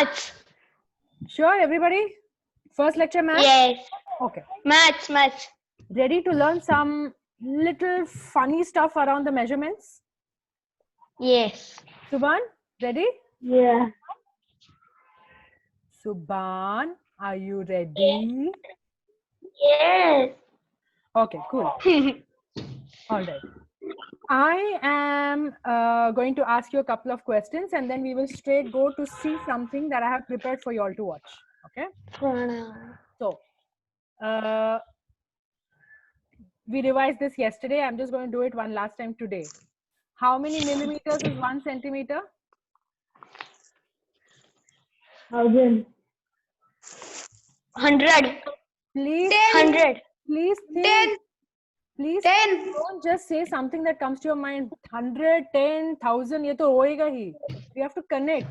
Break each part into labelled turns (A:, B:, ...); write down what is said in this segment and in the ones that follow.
A: Maths.
B: Sure, everybody? First lecture, maths?
A: Yes.
B: Okay.
A: Maths.
B: Ready to learn some little funny stuff around the measurements?
A: Yes.
B: Subhan, ready?
C: Yeah.
B: Subhan, are you ready?
C: Yes.
B: Okay, cool. All right. I am going to ask you a couple of questions and then we will straight go to see something that I have prepared for you all to watch. Okay? So, we revised this yesterday. I'm just going to do it one last time today. How many millimeters is 1 centimeter?
C: 1,000.
A: 100.
B: Please,
A: 100.
B: please think. Please don't just say something that comes to your mind. 100, 10, 1,000, ye to hoega hi. We have to connect.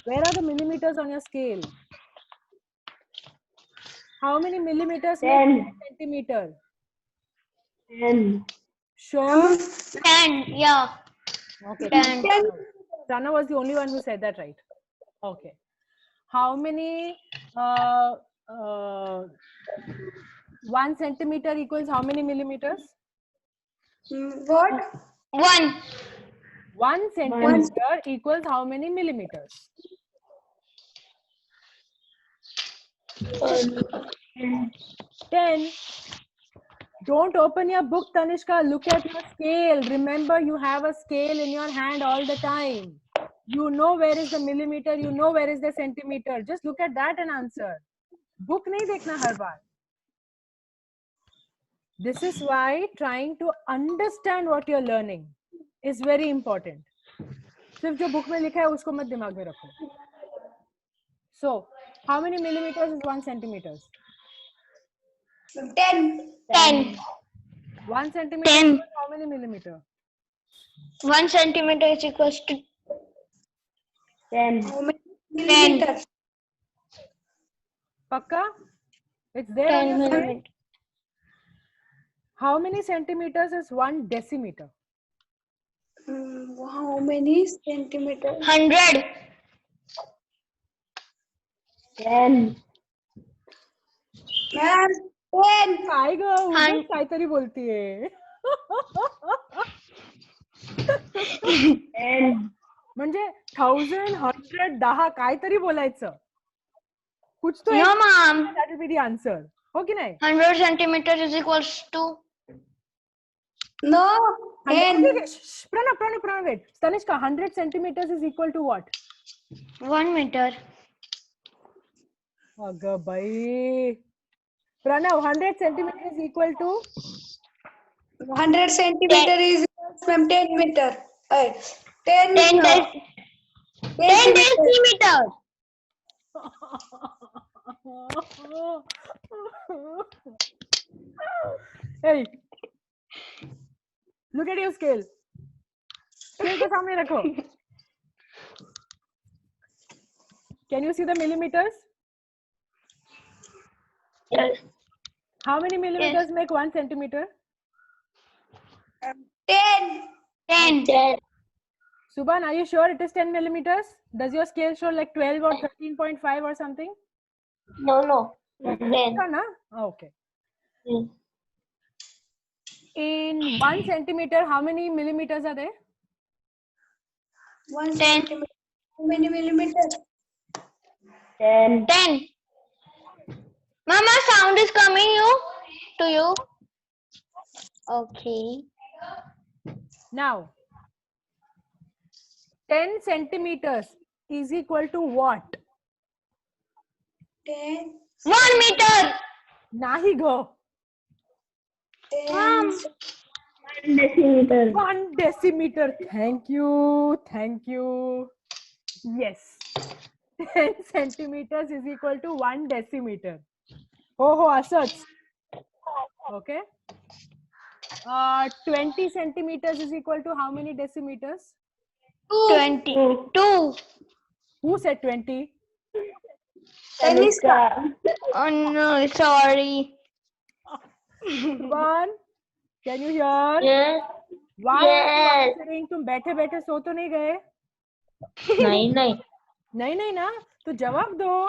B: Where are the millimeters on your scale? How many millimeters make
C: 10.
B: 1 centimeter?
C: 10.
B: Sure?
A: 10. Yeah.
B: Okay.
A: 10.
B: Prana was the only one who said that right. Okay. How many 1 centimeter equals how many millimeters?
D: What?
A: 1.
B: 1 centimeter equals how many millimeters? 10. Don't open your book, Tanishka. Look at your scale. Remember, you have a scale in your hand all the time. You know where is the millimeter. You know where is the centimeter. Just look at that and answer. Book nahi dekhna har baar. This is why trying to understand what you're learning is very important. सिर्फ जो book में लिखा है उसको मत दिमाग में रखो. So, how many millimeters is 1 centimeter?
D: 10.
A: 10.
B: 1 centimeter
A: 10.
B: equals how many millimeter?
A: 1 centimeter is equals to
C: 10.
D: How many millimeters?
B: Pakka? It's there on
A: 10
B: your scale?
A: millimeters.
B: How many centimeters is 1 decimeter?
D: How many centimeters?
A: 100.
C: 10.
D: Ma'am, 10.
B: काय ग उगाच काहीतरी बोलतीये.
C: 10.
B: म्हणजे 1000, 100, 10 काहीतरी बोलायचं. कुछ तो
A: No, ma'am.
B: that will be the answer. हो की नाही?
A: 100 centimeters is equals to
D: No. 10.
B: Pranav, wait. Tanishka, 100 centimeters is equal to what?
A: 1 meter.
B: Aga bhai. Pranav, 100 centimeters is equal to?
D: 100 centimeter is 10 meter. 10
A: 10 decimeter.
B: Hey, look at your scale. Scale को सामने रखो. Can you see the millimeters?
A: Yes.
B: How many millimeters make 1 centimeter?
D: 10.
A: 10.
B: Subhan, are you sure it is 10 millimeters? Does your scale show like 12 or 13.5 or something?
A: No. 10.
B: No, na? Oh, okay. In 1 centimeter, how many millimeters are there?
D: 1
A: 10.
D: centimeter. How many millimeters?
C: 10.
A: 10. Mama, sound is coming to you. Okay.
B: Now, 10 centimeters is equal to what?
D: 10.
A: 1 meter.
B: Nahi go.
D: 10.
C: 1 decimeter.
B: 1 decimeter. Thank you. Yes. 10 centimeters is equal to 1 decimeter. Oh, asach. Okay. 20 centimeters is equal to how many decimeters?
A: 22.
B: Who said 20?
C: Tanishka.
A: Oh no, sorry.
B: One. Can you hear?
C: Yes.
B: Why are you
C: Yes.
B: answering? तुम बैठे बैठे सो तो नहीं गए?
C: नहीं.
B: नहीं नहीं ना, तो जवाब दो.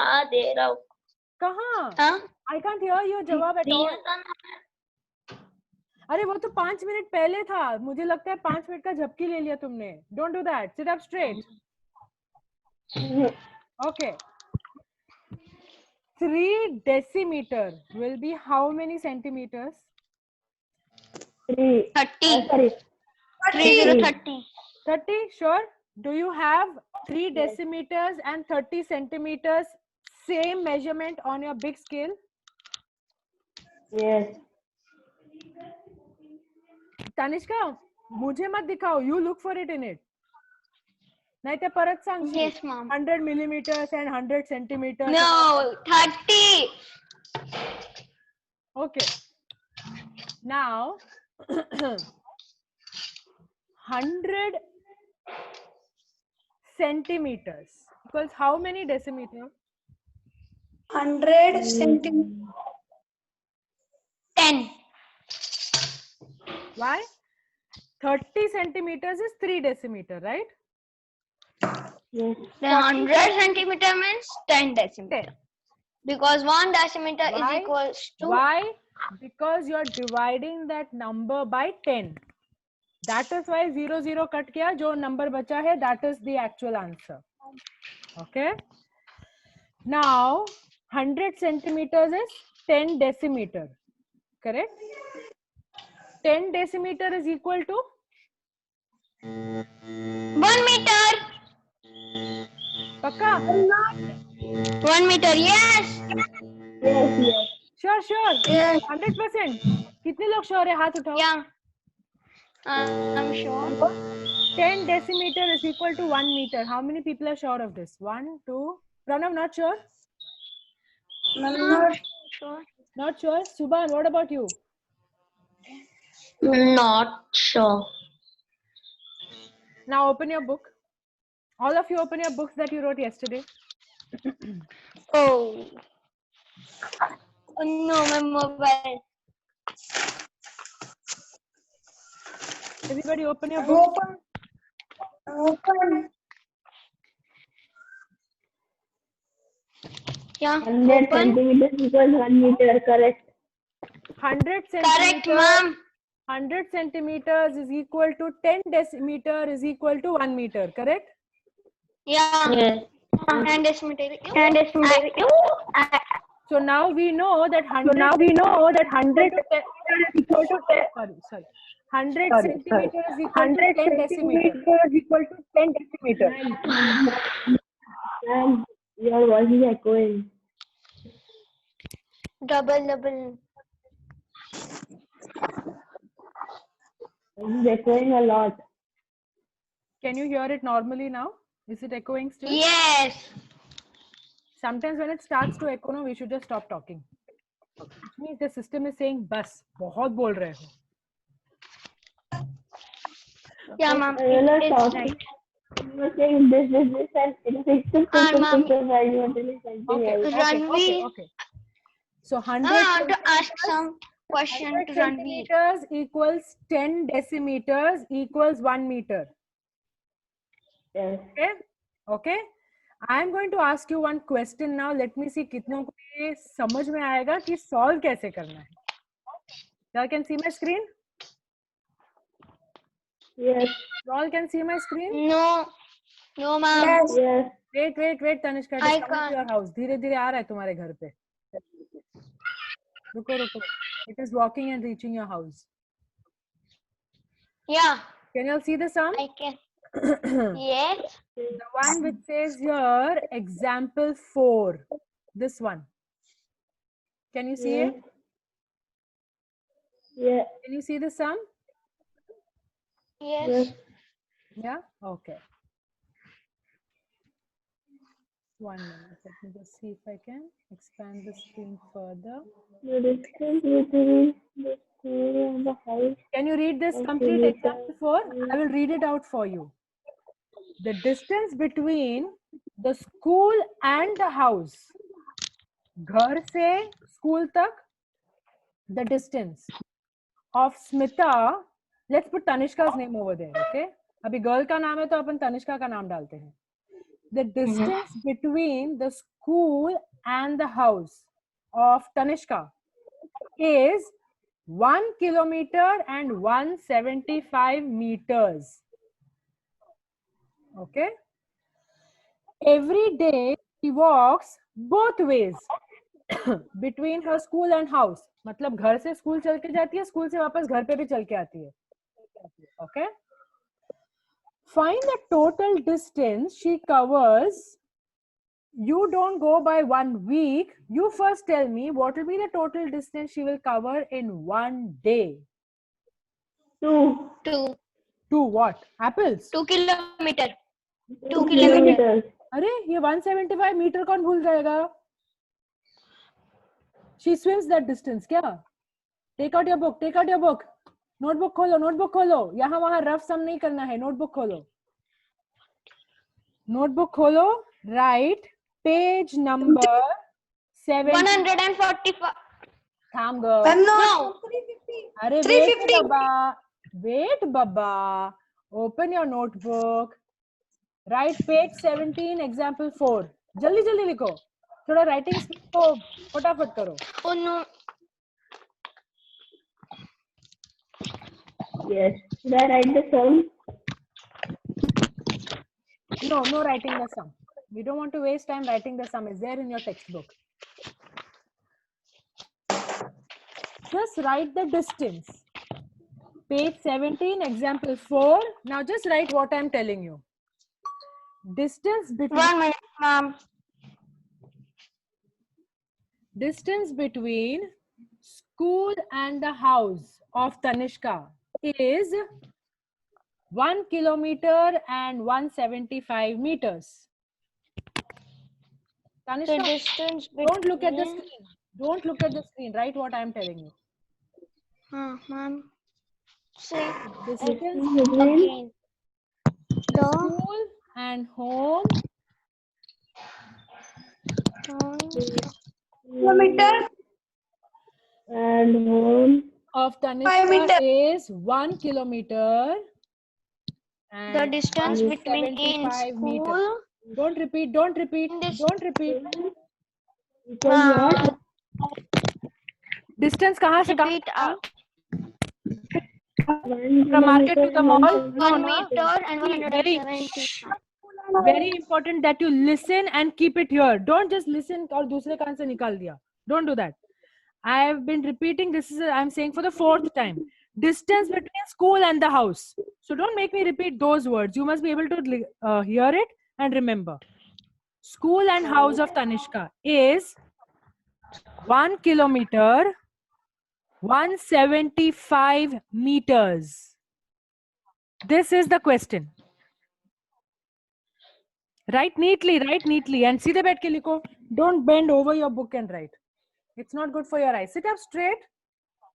A: दे रहा हूँ.
B: कहाँ?
A: हाँ?
B: I can't hear your जवाब at all.
A: दिया था ना.
B: अरे वो तो 5 मिनट पहले था. मुझे लगता है 5 मिनट का झपकी ले लिया तुमने. Don't do that. Sit up straight. Okay. 3 decimeter will be how many centimeters?
C: 3.
A: 30.
C: Sorry.
A: 30.
B: 30, sure. Do you have 3 decimeters and 30 centimeters same measurement on your big scale?
C: Yes.
B: Tanishka, मुझे मत दिखाओ. You look for it in it. नहीं तो परत सांगशील.
A: Yes, ma'am.
B: 100 millimeters and 100 centimeters.
A: No, 30.
B: Okay. Now, 100 centimeters equals how many decimeter?
D: 100 centimeter.
A: 10.
B: Why? 30 centimeters is 3 decimeter, right?
C: Yes.
A: The 100 centimeter means 10 decimeter.
B: 10.
A: Because 1 decimeter
B: Why?
A: is equals to.
B: Why? Because you're dividing that number by 10. That is why 0 0 cut किया. जो number बचा है, that is the actual answer. Okay. Now 100 centimeters is 10 decimeter. Correct? 10 decimeter is equal to
A: 1 meter.
B: पक्का?
A: 1 meter, yes.
C: Yes. Yes.
B: Sure, sure.
D: Yes.
B: 100%. कितने लोग sure है? हाथ उठाओ.
A: Yeah. I'm sure.
B: 10 decimeter is equal to 1 meter. How many people are sure of this? 1, 2. Pranav, not sure?
D: Not
A: Sure.
B: Not sure. Subhan, what about you?
A: Not sure.
B: Now open your book. All of you open your books that you wrote yesterday.
A: Oh. Oh no, my mobile.
B: Everybody open your book.
D: open.
A: Yeah.
C: 100
A: Open.
C: centimeters equals 1 meter. Correct.
B: 100
A: Correct,
B: centimeters.
A: ma'am.
B: 100 centimeters is equal to 10 decimeter is equal to 1 meter. Correct?
A: Yeah.
C: Yes.
A: 10 decimeter. 10 decimeter.
B: So now we know that 100 is equal to 10. Sorry. 100 centimeters is equal to 10 decimeter.
C: equal to 10 decimeters. And your voice is echoing.
A: Double.
C: It is echoing a lot.
B: Can you hear it normally now? Is it echoing still?
A: Yes.
B: Sometimes when it starts to echo, no, we should just stop talking. Which means the system is saying, "Bas, बहुत बोल रहे हो."
A: Yeah, ma'am.
C: You were
A: It's
C: talking.
A: right.
C: You were saying this, and it is
A: ma'am.
C: while you were telling something
B: Okay,
C: else.
A: Ranveer.
B: okay. So
A: I
B: 100
A: want to ask some question
B: 100
A: to Ranveer.
B: centimeters equals 10 decimeters equals 1 meter.
C: Yes.
B: Okay. I am going to ask you one question now. Let me see कितनों को ये समझ में आएगा कि solve कैसे करना है. Y'all can see my screen?
C: Yes.
B: Y'all can see my screen?
A: No. No, ma'am.
D: Yes.
C: Yes.
B: Wait, Tanishka. It
A: I
B: is coming to
A: can't.
B: your house. धीरे-धीरे आ रहा है तुम्हारे घर पे. रुको. It is walking and reaching your house.
A: Yeah.
B: Can you all see the sum?
A: I can. Yes.
B: The one which says here, example 4. This one. Can you see it?
C: Yeah.
B: Can you see the sum?
A: Yes.
B: Yeah? Okay. 1 minute. Let me just see if I can expand the screen further.
C: The distance between the school and the house.
B: Can you read this complete example 4? I will read it out for you. The distance between the school and the house. घर से school तक. The distance of Smita. Let's put Tanishka's name over there, okay? अभी girl का नाम है तो अपन तनिष्का का नाम डालते हैं. the distance between the school and the house of Tanishka is 1 kilometer and 175 meters. Okay. Every day she walks both ways between her school and house. मतलब घर से स्कूल चल के जाती है, स्कूल से वापस घर पे भी चल के आती है. Okay. Find the total distance she covers. You don't go by 1 week. You first tell me what will be the total distance she will cover in 1 day.
C: 2
A: 2
B: To what? Apples?
A: 2 kilometer. 2
C: kilometers.
B: अरे ये 175 metre कौन भूल जाएगा? She swims that distance क्या? Take out your book. Take out your book. Notebook खोलो. Notebook खोलो. यहाँ वहाँ rough sum नहीं करना है. Notebook खोलो. Notebook खोलो. Write page number 7.
A: 145.
B: थाम गो.
D: Ma'am, no.
A: No.
D: 350.
B: अरे wait
D: 350.
B: Baba. Wait Baba. Open your notebook. Write page 17 example 4. जल्दी जल्दी लिखो. थोड़ा writing speed को फटाफट करो.
A: Oh no.
C: Yes. Should I write the sum?
B: No writing the sum. We don't want to waste time writing the sum. It's there in your textbook. Just write the distance. Page 17, example 4. Now just write what I'm telling you. Distance
A: 1 minute, ma'am.
B: Distance between school and the house of Tanishka is 1 kilometer and 175 meters.
A: The
B: Tanishka,
A: distance between.
B: don't look at the screen. Don't look at the screen. Write what I'm telling you.
A: Ma'am. Say
B: Distance
A: again. The
B: school and home
D: Kilometer.
C: And home.
B: of
D: 5
B: Tanishka
D: meters.
B: is 1 kilometer and
A: the distance between in
B: 175 meters.
A: school.
B: Don't repeat, don't repeat,
A: This-
B: don't repeat.
C: Equals what?
B: Distance कहाँ से
A: Repeat
B: कहाँ?
C: 1
B: From market to the mall?
C: kilometer,
B: No,
A: 1
B: no.
A: meter and
B: Very,
A: 175.
B: very important that you listen and keep it here. Don't just listen और दूसरे कान से निकाल दिया. Don't do that. I have been repeating this. I'm saying for the 4th time. Distance between school and the house. So don't make me repeat those words. You must be able to hear it and remember. School and house of Tanishka is 1 kilometer, 175 meters. This is the question. Write neatly and सीधे बैठ के लिखो. Don't bend over your book and write. It's not good for your eyes. Sit up straight.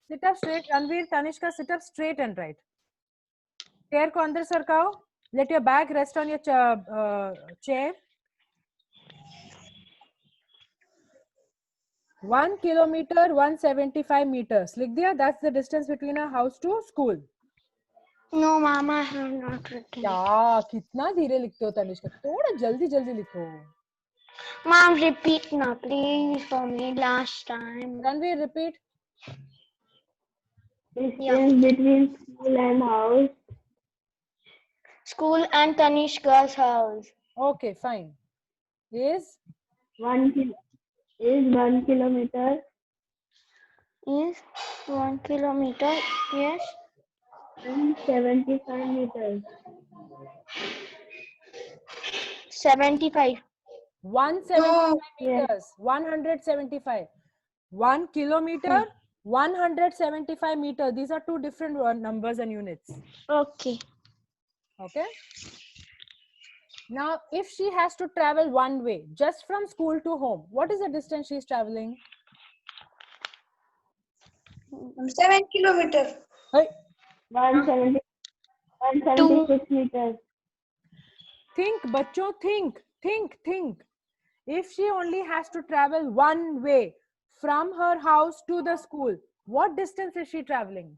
B: Sit up straight. Ranveer, Tanishka, sit up straight and write. Chair को अंदर सरकाओ. Let your bag rest on your chair. 1 kilometer, 175 meters. लिख दिया? That's the distance between a house to school.
A: No, ma'am, I have not written.
B: क्या कितना धीरे लिखते हो तनिष्का? थोड़ा जल्दी जल्दी लिखो.
A: Ma'am, repeat now, please, for me last time.
B: Ranveer, repeat.
C: distance between school and house.
A: School and Tanishka's house.
B: Okay, fine. Is
C: 1 kilometer.
A: Is 1 kilometer, yes.
C: And 75 meters.
A: 75.
B: 175 meters. 175. 1 kilometer, 175 meters. These are two different numbers and units.
A: Okay.
B: Okay. Now, if she has to travel one way, just from school to home, what is the distance she is traveling?
D: 7 kilometers.
B: Hey,
C: 176 meters.
B: think, bachcho, think. If she only has to travel one way from her house to the school, what distance is she traveling?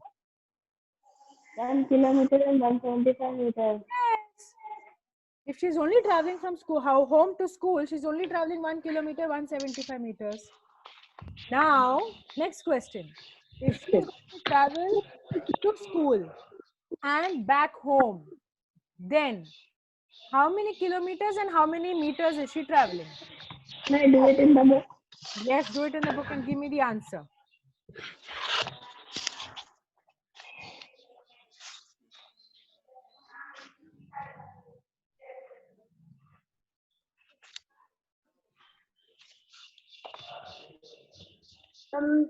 C: 1 kilometer and 175 meters.
B: Yes. If she's only traveling from school, home to school, she's only traveling 1 kilometer, 175 meters. Now, next question. If she's going to travel to school and back home, then how many kilometers and how many meters is she traveling?
C: Can I do it in the book?
B: Yes, do it in the book and give me the answer.
C: Um,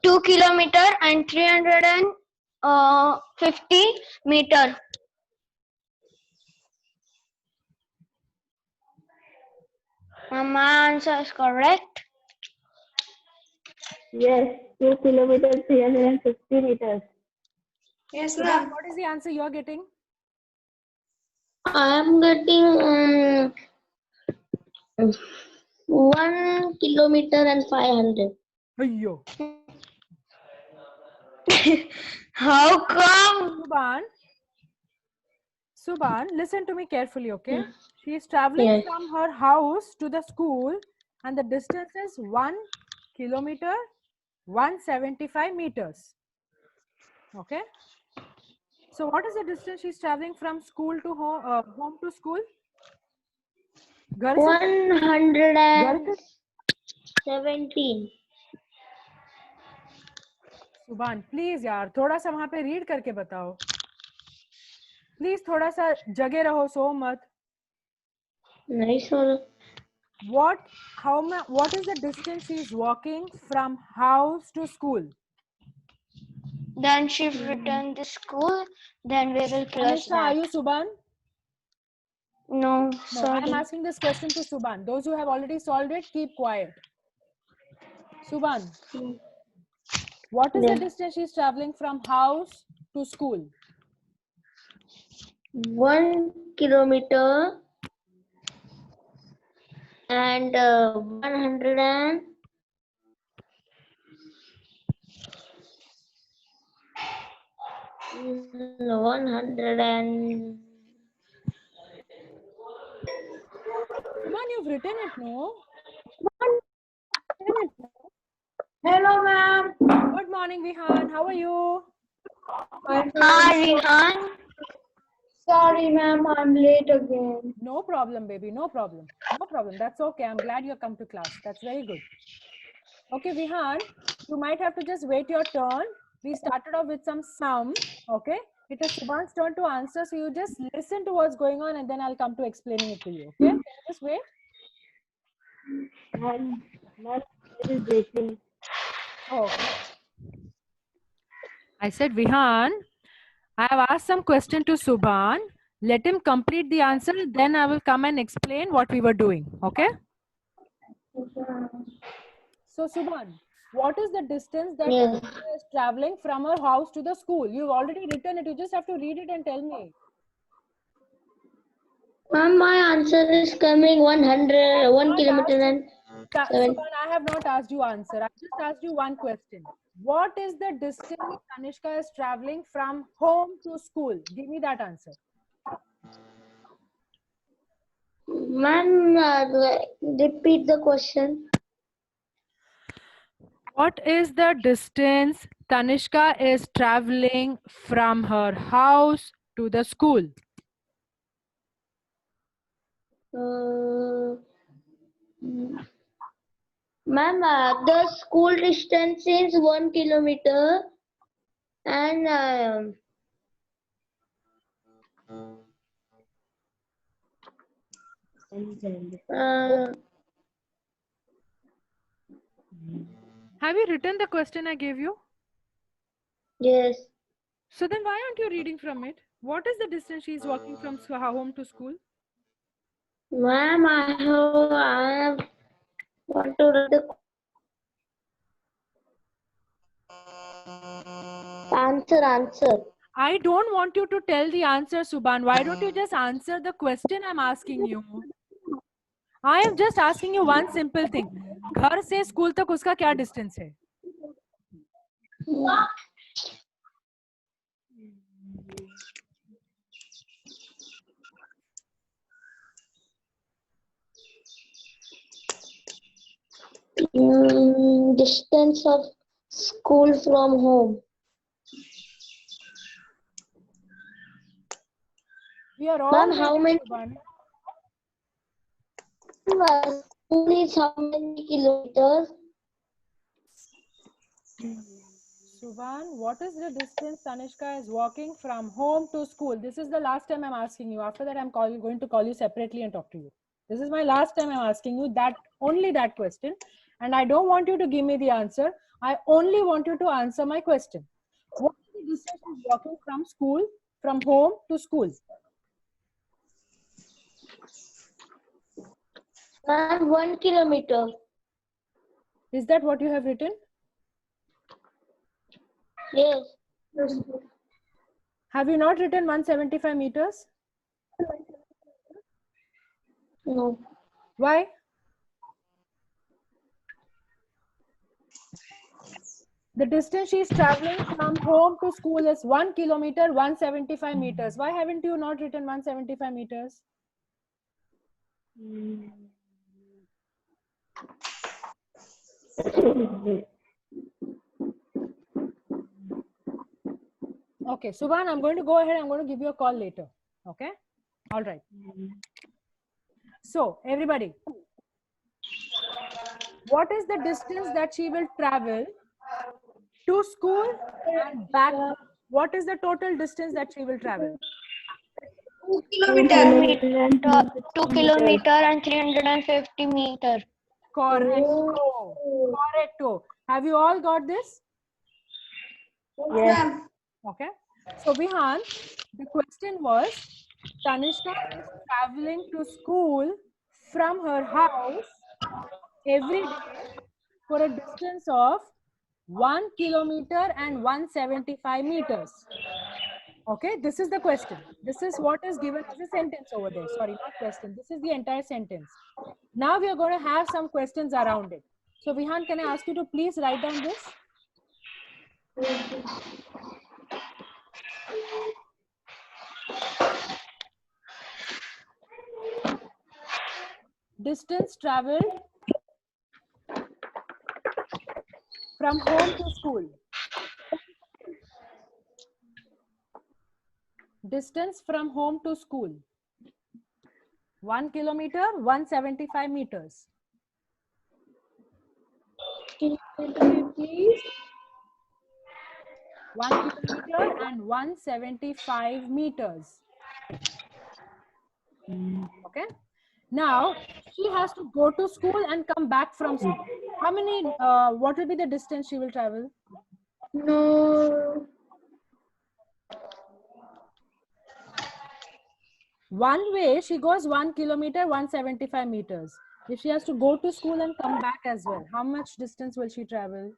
A: 2 kilometer and 350 meter. My answer is correct.
C: yes, 2 kilometers, 350 meters.
D: Yes,
B: Subhan,
D: ma'am.
B: what is the answer you're getting?
E: I am getting 1 kilometer and 500.
B: Ayyo.
A: How come?
B: Subhan, listen to me carefully, okay? She is traveling
E: Yes.
B: from her house to the school and the distance is 1 kilometer, 175 meters. Okay? So what is the distance she's traveling from school to home to school? घर से-
E: 117.
B: सुभान please यार थोड़ा सा वहां पे read करके बताओ प्लीज थोड़ा सा जगे रहो सो मत
E: नहीं sir.
B: what is the distance she is walking from house to school?
A: Then she returned to school. Then we will close
B: Anisha, are
A: that.
B: you Subhan?
A: No,
B: No, I
A: sorry.
B: am asking this question to Subhan. Those who have already solved it, keep quiet. Subhan, what is the distance she is traveling from house to school?
E: 1 kilometer and 100 and 100 and
B: Subhan, you've written it, no?
D: Hello, ma'am.
B: Good morning, Vihan. How are you?
A: Hi, Rihan.
D: Sorry, ma'am. I'm late again.
B: No problem, baby. No problem. No problem. That's okay. I'm glad you come to class. That's very good. Okay, Vihan, you might have to just wait your turn. We started off with some sum. Okay. It is Subhan's turn to answer. So you just listen to what's going on and then I'll come to explaining it to you. Okay. Can you just wait?
C: And not it is breaking.
B: Oh, okay. I said, Vihan, I have asked some question to Subhan. Let him complete the answer. Then I will come and explain what we were doing. Okay. So Subhan, what is the distance that
E: Yes.
B: Anisha is traveling from her house to the school? You've already written it. You just have to read it and tell me.
E: Ma'am, my answer is coming 100, 1 kilometer and 7.
B: Subhan, I have not asked you answer. I just asked you one question. What is the distance Kanishka is traveling from home to school? Give me that answer.
E: Ma'am, repeat the question.
B: What is the distance Tanishka is traveling from her house to the school?
E: Ma'am, the school distance is 1 kilometer and
B: Have you written the question I gave you?
E: yes.
B: So then why aren't you reading from it? What is the distance she is walking from home to school?
E: Ma'am, I want to read the answer.
B: I don't want you to tell the answer, Subhan. Why don't you just answer the question I'm asking you? I am just asking you one simple thing. घर से school तक उसका क्या distance है?
E: Distance of school from home.
B: We are all
E: Ma'am, how
B: ready,
E: many?
B: Shubhan.
E: School is how many kilometers?
B: Shubhan, what is the distance Tanishka is walking from home to school? This is the last time I'm asking you. After that, I'm going to call you separately and talk to you. This is my last time I'm asking you that, only that question. And I don't want you to give me the answer. I only want you to answer my question. What is the distance she's walking from school, from home to school?
E: Ma'am, 1 kilometer.
B: Is that what you have written?
E: Yes.
B: Have you not written 175 meters?
E: No.
B: Why? The distance she is traveling from home to school is 1 kilometer, 175 meters. Why haven't you not written 175 meters? Okay, Subhan, I'm going to go ahead. I'm going to give you a call later. Okay? All right. So, everybody, what is the distance that she will travel to school and back? What is the total distance that she will travel?
A: 2 kilometer, 2 kilometer and 350 meter.
B: Correcto. Correcto. Have you all got this?
D: Yes.
B: Okay. So, Vihan, the question was, Tanishka is traveling to school from her house every day for a distance of 1 kilometer and 175 meters. Okay, this is the question. This is what is given as a sentence over there. Sorry, not question. This is the entire sentence. Now we are going to have some questions around it. So, Vihan, can I ask you to please write down this? Distance traveled from home to school. Distance from home to school. 1 kilometer, 175 meters.
D: Please.
B: 1 kilometer and 175 meters. Okay. Now, she has to go to school and come back from school. How many, what will be the distance she will travel?
D: No.
B: One way, she goes 1 kilometer, 175 meters. If she has to go to school and come back as well, how much distance will she travel?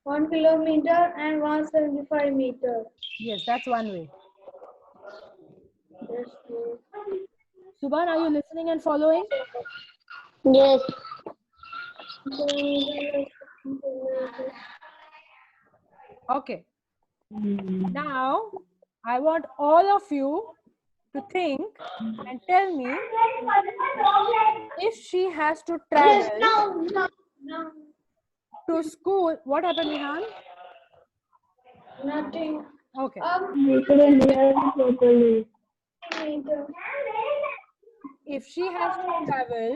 D: One kilometer and 175 meters.
B: Yes, that's one way.
D: Yes, please.
B: Subhan, are you listening and following?
E: Yes.
B: Okay. Now, I want all of you to think and tell me if she has to travel
D: No.
B: to school. What happened, Vihan?
D: Nothing.
B: Okay.
C: We couldn't hear you properly.
D: Meter.
B: If she has to travel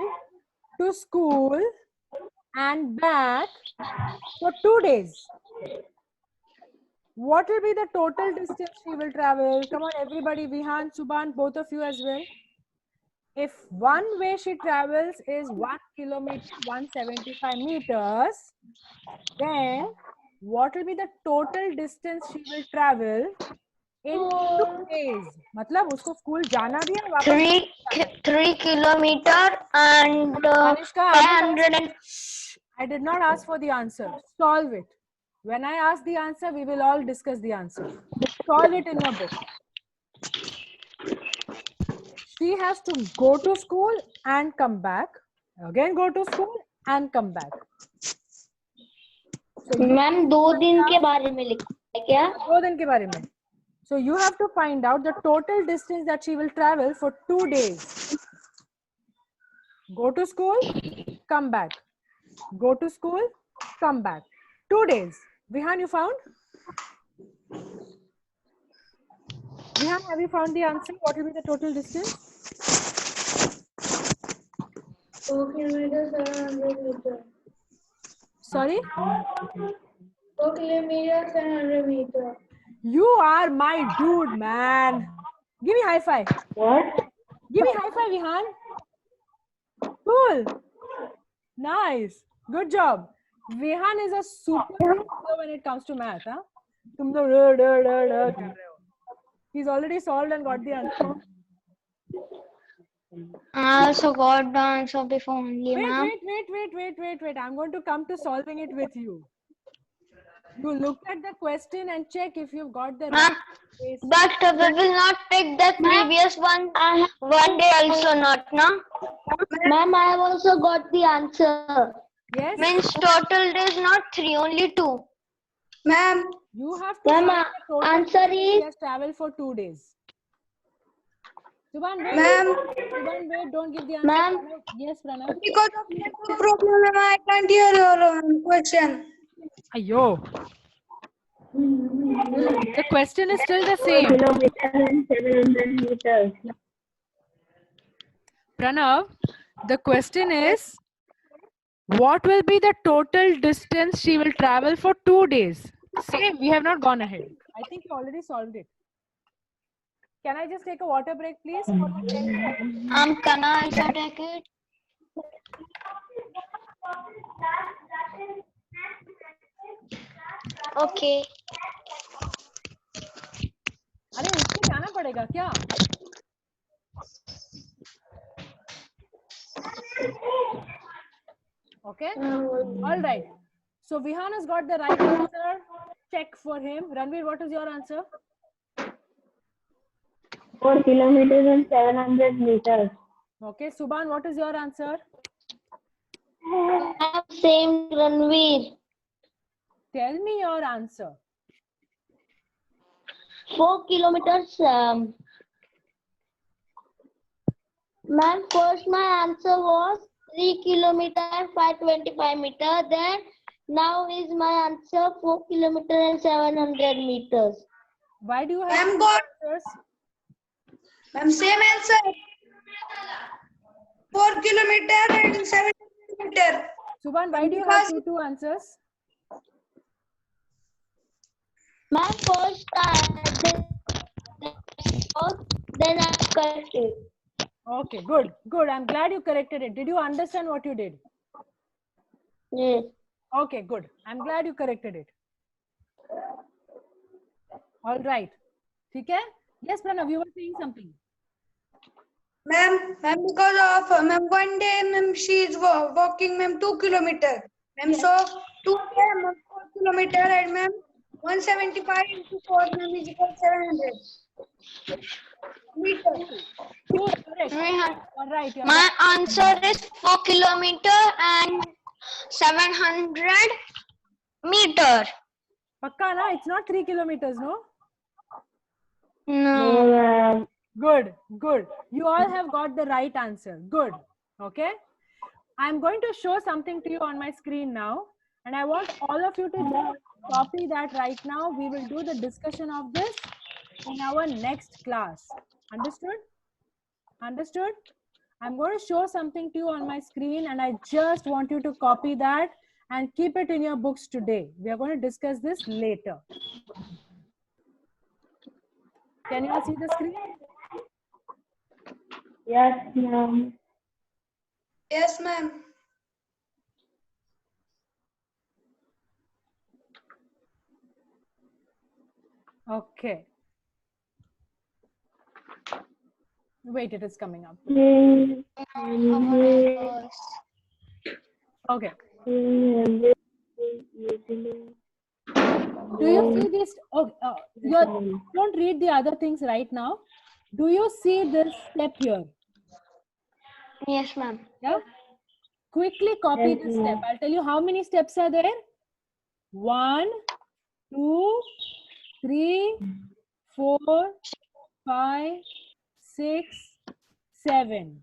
B: to school and back for 2 days, what will be the total distance she will travel? Come on, everybody, Vihan, Subhan, both of you as well. If one way she travels is 1 kilometer, 175 meters, then what will be the total distance she will travel in 2 days? मतलब उसको school जाना भी है वापस
A: 3 kilometer and
B: Tanishka,
A: 500 and
B: I did not ask for the answer. Solve it. When I ask the answer, we will all discuss the answer. Solve it in your book. She has to go to school and come back. Again go to school and come back.
E: Ma'am 2 दिन के बारे में लिखा है क्या?
B: 2 दिन के बारे में. So you have to find out the total distance that she will travel for 2 days. Go to school, come back. Go to school, come back. 2 days. Vihan, you found? Vihan, have you found the answer? What will be the total distance?
D: 4 kilometers, 700 meters.
B: Sorry?
D: 4 kilometers, 700 meters.
B: You are my dude, man. Give me high five.
C: What?
B: Give me high five, Vihan. Cool. Nice. Good job. Vihan is a super when it comes to math. Huh? तुम लोग कर रहे हो. He's already solved and got the answer.
A: I also got the answer before only, ma'am.
B: Wait. I'm going to come to solving it with you. You look at the question and check if you've got the
A: Ma'am,
B: right.
A: but we will not take the previous one day also not, no?
E: Ma'am, I have also got the answer.
B: Yes.
A: Means total days not 3, only 2.
D: Ma'am,
B: You have to
E: Ma'am,
B: find the total
E: answer
B: distance he
E: is-
B: has traveled for 2 days. Subhan, wait.
D: Ma'am.
B: Subhan, wait. Don't give the answer.
E: Ma'am.
B: Pranav. Yes, Pranav.
D: because of network problem, I can't hear your question.
B: Ayo. The question is still the
C: 4
B: same.
C: kilometers and 700 meters.
B: Pranav, the question is, what will be the total distance she will travel for 2 days? Same, we have not gone ahead. I think you already solved it. Can I just take a water break, please? For 10 minutes?
A: Can I also take it? Okay.
B: अरे उसके जाना पड़ेगा क्या? Okay. All right. So Vihan has got the right answer. Check for him. Ranveer, what is your answer?
C: 4 kilometers and 700 meters.
B: Okay. Subhan, what is your answer?
E: Same Ranveer.
B: Tell me your answer.
E: 4 kilometers. Ma'am, first my answer was 3 kilometer and 525 meter. Then now is my answer 4 kilometer and 700 meters.
B: Why do you have
D: Ma'am,
B: two
D: got-
B: answers?
D: Ma'am, same answer. 4 kilometer and 700 meter.
B: Subhan, why do you have two answers?
E: Ma'am, first then I corrected.
B: Okay, good. I'm glad you corrected it. Did you understand what you did?
E: Yes.
B: Okay, good. I'm glad you corrected it. All right. Okay? Yes, Pranav, you were saying something.
D: Ma'am, because of ma'am, one day ma'am, she is walking ma'am 2 kilometer. Ma'am,
B: Yes.
D: so 2 day ma'am 4 kilometer and ma'am 175 into 4 ma'am is equal 700 meter.
B: Good, correct.
A: Vihan,
B: You're right. You're
A: my
B: right.
A: answer is 4 kilometer and 700 meter.
B: Pakka, na? It's not 3 kilometers, no?
A: No.
C: ma'am.
B: Good. You all have got the right answer. Good. Okay. I'm going to show something to you on my screen now. And I want all of you to just copy that right now. We will do the discussion of this in our next class. Understood? Understood? I'm going to show something to you on my screen and I just want you to copy that and keep it in your books today. We are going to discuss this later. Can you all see the screen?
C: Yes, ma'am.
D: Yes, ma'am.
B: Okay. Wait, it is coming up. Okay. Do you see this? Oh, don't read the other things right now. Do you see this step here?
A: Yes, ma'am.
B: Yeah. Quickly copy
C: Yes,
B: this step.
C: ma'am.
B: I'll tell you how many steps are there. 1, 2, 3, 4, 5, 6, 7.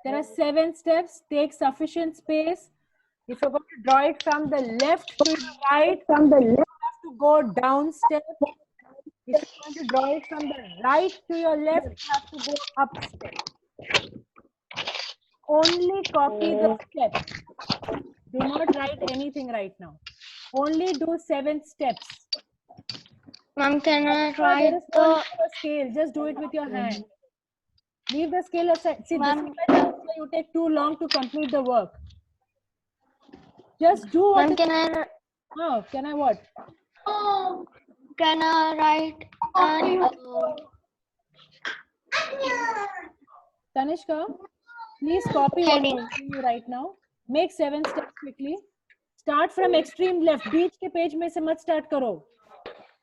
B: There are 7 steps. Take sufficient space. If you're going to draw it from the left to the right, you have to go down step. If you're going to draw it from the right to your left, you have to go up step. Only copy the steps. Do not write anything right now. Only do 7 steps.
A: Ma'am, can I
B: There
A: write
B: is no
A: the
B: need for scale. Just do it with your hand. Leave the scale aside. See, this is
A: Ma'am.
B: why you take too long to complete the work. Just do what
A: Ma'am,
B: is.
A: can I
B: Oh, can I what?
A: write and
B: Tanishka, please copy what I'm
A: heading?
B: telling you right now. Make 7 steps quickly. Start from extreme left. Beach के page में से मत start करो.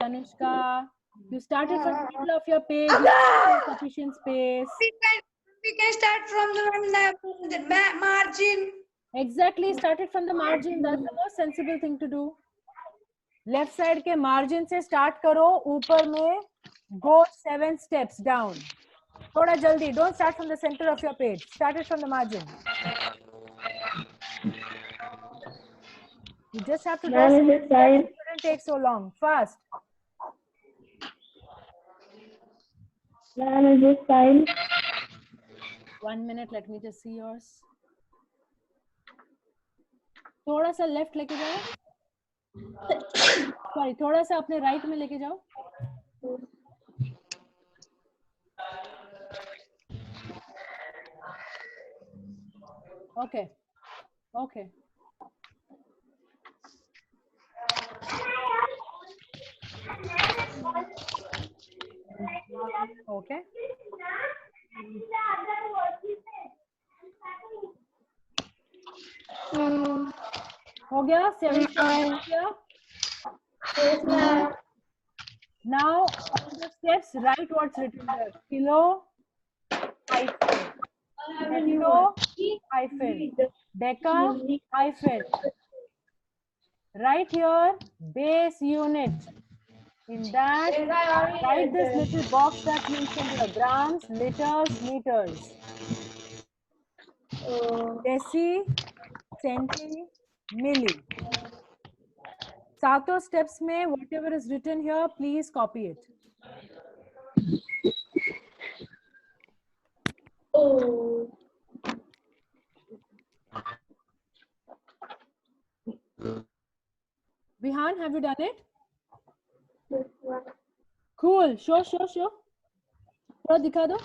B: Tanishka, you started from the middle of your page. You have sufficient space.
D: We can start from the margin.
B: Exactly, started from the margin. That's the most sensible thing to do. Left side के margin से start करो. ऊपर में go 7 steps down. थोड़ा जल्दी. Don't start from the center of your page. Start it from the margin. You just have to draw.
C: Ma'am, is it fine?
B: It shouldn't take so long. Fast.
C: Ma'am, is this fine?
B: 1 minute. Let me just see yours. थोड़ा सा left लेके जाओ. Sorry, थोड़ा सा अपने right में लेके जाओ. Okay. Okay. Okay. हो गया? 7 steps हो गया? Now on the steps, write what's written there. Kilo, hyphen. Hecto, hyphen. Deca, hyphen. Right here, base unit. In that, write this little box that mentioned here. Grams, liters, meters. Deci, centi, milli. सातों steps में whatever is written here, please copy it. Vihan, have you done it? Cool. Show. थोड़ा दिखा दो.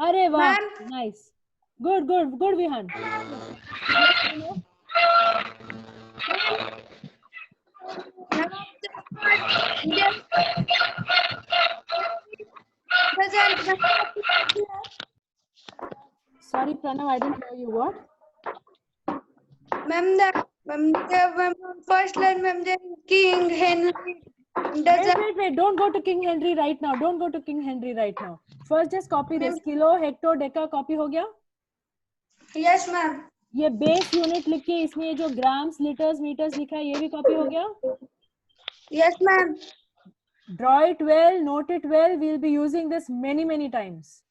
B: अरे वाह. Nice. Good, Vihan. Sorry, Pranav, I didn't hear you. What?
D: Ma'am, first line, ma'am, there is King Henry.
B: Wait. Don't go to King Henry right now. First, just copy this. Kilo, hecto, deca, copy हो गया?
D: Yes, ma'am.
B: ये base unit लिख के इसमें जो grams, litres, metres लिखा है, ये भी कॉपी हो गया?
D: Yes, ma'am.
B: Draw it well, note it well. We'll be using this many times.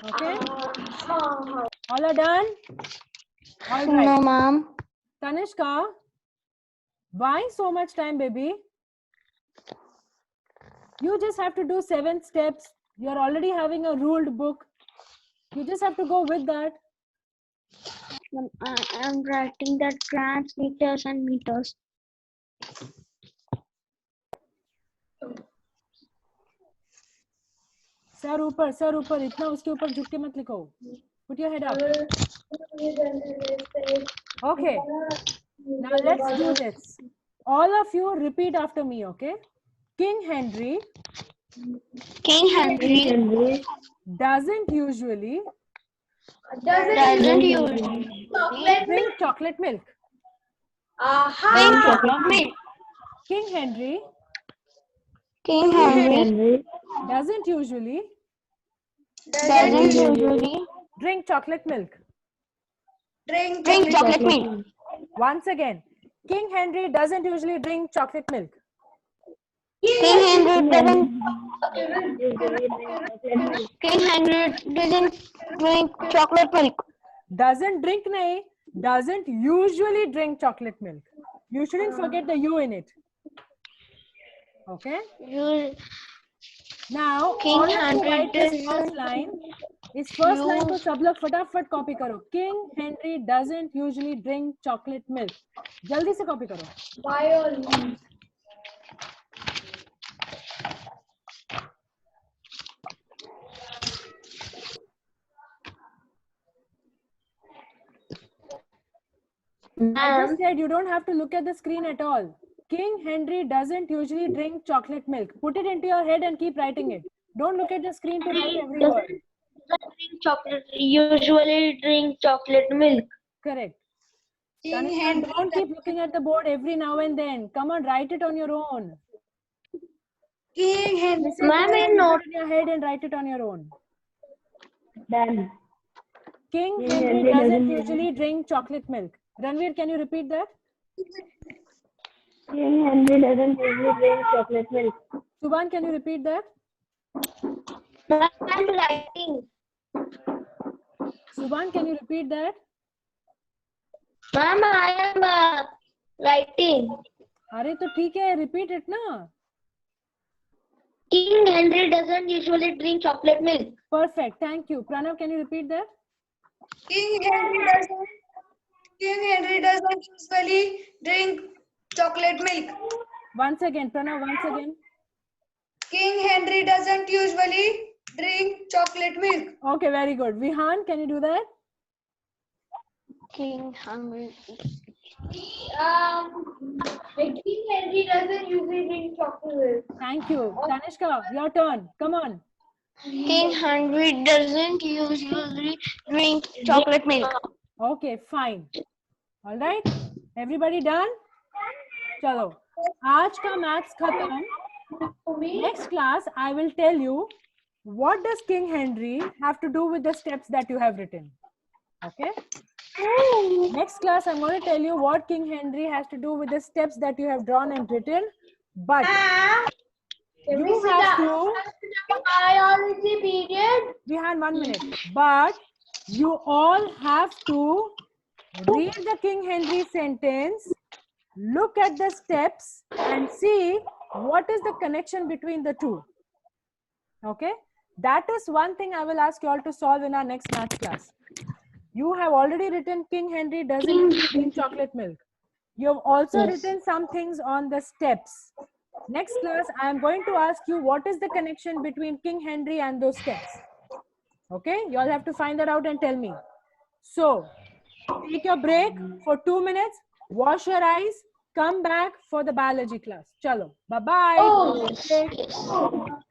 B: Okay? All are done? All right.
A: No, ma'am.
B: Tanishka, why so much time, baby? You just have to do 7 steps. You're already having a ruled book. You just have to go with that.
A: I am writing that grams, liters, and meters.
B: Sir ऊपर इतना उसके ऊपर झुक के मत लिखो. Put your head up. Okay. Now let's do this. All of you repeat after me, okay? King Henry doesn't usually drink chocolate milk. King Henry doesn't usually drink chocolate milk.
D: Drink
A: chocolate milk.
B: Once again, King Henry doesn't usually drink chocolate milk.
A: King Henry doesn't.
C: Chocolate
A: King Henry doesn't drink chocolate milk.
B: Doesn't drink nahi, doesn't usually drink chocolate milk. You shouldn't forget the U in it. Okay.
A: You
B: Now,
A: King
B: all of you
A: Henry
B: write this
A: doesn't
B: first line. इस first line को
A: use-
B: सब लोग फटाफट copy करो. King Henry doesn't usually drink chocolate milk. जल्दी से copy करो. I just said you don't have to look at the screen at all. King Henry doesn't usually drink chocolate milk. Put it into your head and keep writing it. Don't look at the screen to write every word.
E: Usually drink chocolate milk.
B: Correct.
D: King
B: Tanisha,
D: Henry
B: don't keep looking at the board every now and then. Come on, write it on your own.
D: King Henry.
B: Listen
E: Ma'am,
B: to it,
E: I
B: put
E: know.
B: it in your head and write it on your own.
C: Done.
B: King
C: King
B: Henry
C: Henry
B: doesn't
C: doesn't
B: usually drink chocolate milk. Ranveer, can you repeat that?
C: King Henry doesn't usually drink chocolate milk.
B: Subhan, can you repeat that?
E: Ma'am, I'm writing.
B: Subhan, can you repeat that?
E: Ma'am, I am writing.
B: अरे तो ठीक है, repeat it ना.
E: King Henry doesn't usually drink chocolate milk.
B: Perfect, thank you. Pranav, can you repeat that?
D: King Henry doesn't usually drink chocolate milk.
B: Once again, Pranav, once again.
D: King Henry doesn't usually drink chocolate milk.
B: Okay, very good. Vihan, can you do that?
A: King Henry.
E: King Henry doesn't usually drink chocolate milk.
B: Thank you. Tanishka, your turn. Come on.
A: King Henry doesn't usually drink chocolate milk.
B: Okay, fine. All right. Everybody done? चलो. आज का maths खत्म. Next class, I will tell you what does King Henry have to do with the steps that you have written. Okay. Next class, I'm going to tell you what King Henry has to do with the steps that you have drawn and written. But you have to.
E: Biology period.
B: We had 1 minute. But you all have to read the King Henry sentence, look at the steps, and see what is the connection between the two. Okay? That is one thing I will ask you all to solve in our next math class. You have already written King Henry doesn't drink chocolate milk. You have also written some things on the steps. Next class, I am going to ask you what is the connection between King Henry and those steps. Okay? You all have to find that out and tell me. So, take your break for 2 minutes, wash your eyes, come back for the biology class. Chalo. Bye-bye.
E: Oh, yes.